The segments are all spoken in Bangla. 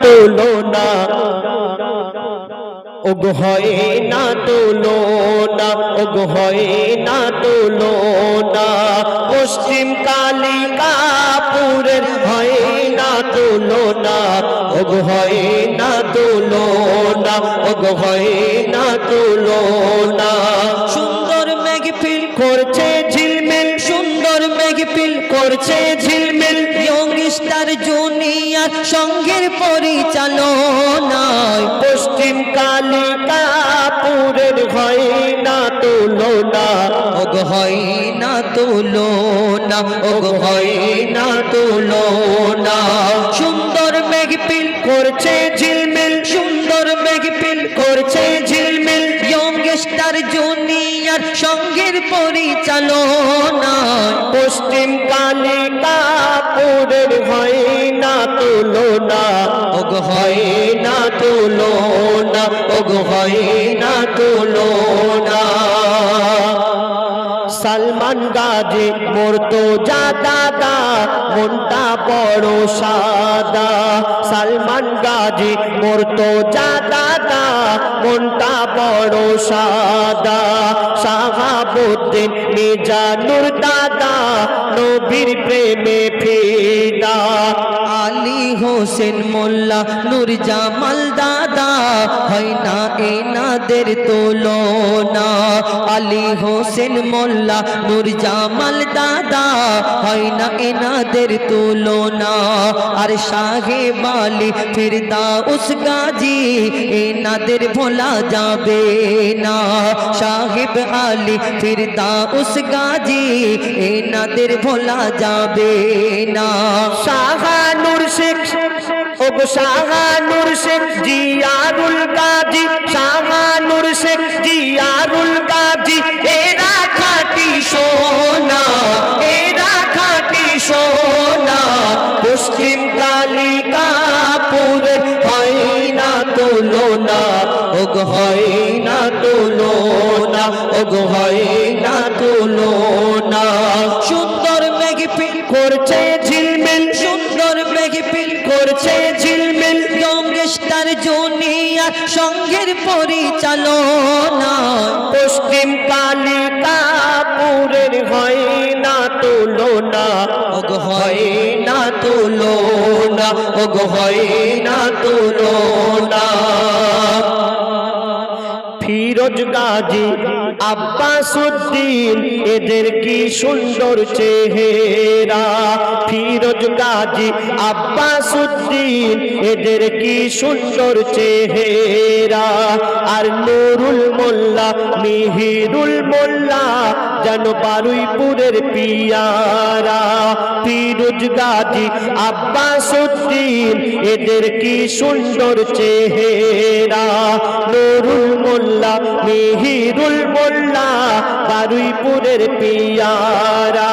তুলনা ওগ হয় না তুলনা ওগ হয় না তুলনা পশ্চিম কালিকাপুরের হয় না তুলনা ওগ হয় না তুলনা ওগ হয় না তুলনা সুন্দর মেঘফিল করছে ঝিলমিল সুন্দর মেঘফিল করছে ঝিলমিল ইয়ংস্টার জুনিয়র সঙ্গের পরিচালনায় পশ্চিম কালিকাপুরের হয় না তুলনা ওগ হয় না তুলনা ওগ হয় না তুলনা সুন্দর মেঘফিল করছে ঝিলমিল সুন্দর মেঘফিল করছে ঝিলমিল ইয়ংস্টার জুনিয়র সঙ্গের পরিচালনা পশ্চিম কালিকাপুরের হয় না তুলনা ওগ হয় না তুলনা ওগ হয় না তুলনা সালমান গাজী মুর্তজা দাদা মনটা বড় সাদা সালমান গাজী মুর্তজা দাদা মনটা বড় সাদা শাহাবুদ্দিন মিজানুর দাদা নবীর প্রেমে ফিদা আলী হোসেন মোল্লা নূর জামাল দাদা হয় না এনাদের তুলনা আলী হোসেন মোল্লা নূর জামাল দাদা হয় না এনাদের তুলনা আর সাহেব আলী ফিরদাউস গাজী এনাদের ভোলা যাবে না সাহেব আলী ফিরদাউস গাজী এনাদের ভোলা যাবে না শাহানুর শেখ ওগো শাহানুর শেখ জিয়ারুল গাজী শাহানুর শেখ জিয়ারুল গাজী এরা খাঁটি সোনা এরা খাঁটি সোনা পশ্চিম কালিকাপুরে হয় না তুলনা ওগ হয় না তুলনা ওগ হয় না তুলনা সুন্দর মেঘফিল করছে ঝিলমিল সুন্দর মেঘফিল করছে ঝিলমিল ইয়ংস্টার জুনিয়র সঙ্গের পরিচালনা পশ্চিম কালিকাপুরের হয় না তুলনা ওগ হয় না তুলনা ওগ হয় না তুলনা ফিরোজ গাজী আব্বাসউদ্দিন এদের কি সুন্দর চেহারা ফিরোজ গাজী আব্বাসউদ্দিন এদের কি সুন্দর চেহারা আর নুরুল মোল্লা মিহিরুল মোল্লা যেন বারুইপুরের পিয়ারা ফিরোজ গাজী আব্বাসউদ্দিন এদের কি সুন্দর চেহারা নুরুল মোল্লা মিহিরুল মোল্লা বারুইপুরের পিয়ারা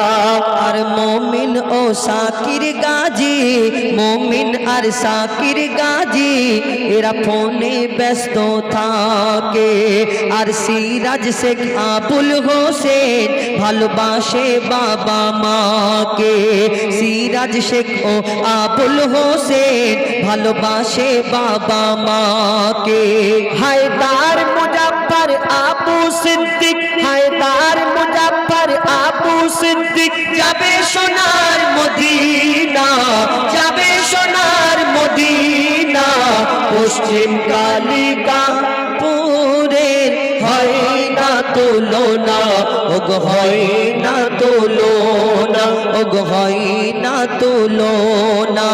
আর মমিন ও সাকির গাজী মমিন আর সাকির গাজী এরা ফোনে ব্যস্ত থাকে আর সিরাজ শেখ আবুল হোসেন ভালোবাসে বাবা মাকে সিরাজ শেখ ও আবুল হোসেন ভালোবাসে বাবা মাকে হায়দার মুজাফফর আবু সিদ্দিক হায়দার মুজাফফর আবু সিদ্দিক যাবে সোনার মদিনা যাবে সোনার মদিনা পশ্চিম কালিকাপুরের হয় না তুলনা ওগ হয় না তুলনা ওগ হয় না তুলনা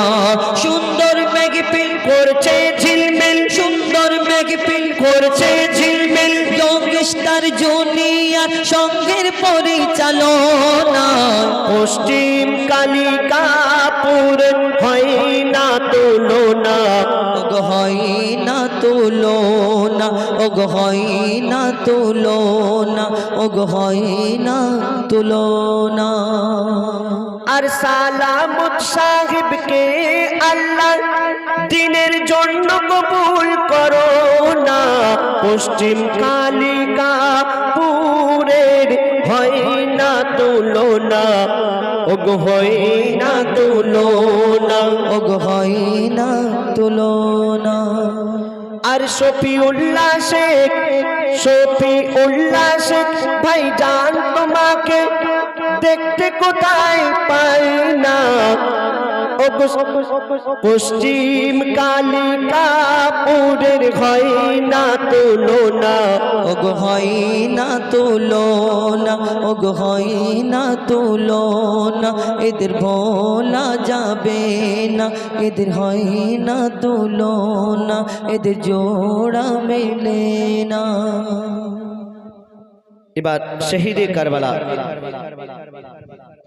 সুন্দর মেঘফিল করছে ঝিলমিল সুন্দর মেঘফিল করছে ঝিলমিল ইয়ংস্টার জুনিয়র সঙ্গের পরিচালনা পশ্চিম কালিকাপুরের হয় না তুলনা ওগ হয় না তুলনা ওগ হয় না তুলনা ওগ হয় না তুলনা আর সালামত সাহেবকে আল্লাহ দিনের জন্য কবুল করো না পশ্চিম কালিকাপুরের হয় না তো তুলনা ওগো হয় না তুলনা ওগো হয় না তুলনা আর শফিউল্লাহ শেখ ভাই জান তোমাকে দেখতে কোথায় পাই না পশ্চিম কালিকাপুরের হয় না তুলনা ওগো হয় না তুলনা ওগো হয় না তুলনা এদের ভোলা যাবে না এদের হয় না তুলনা এদের জোড়া মেলে না এবার শহীদে কারবালা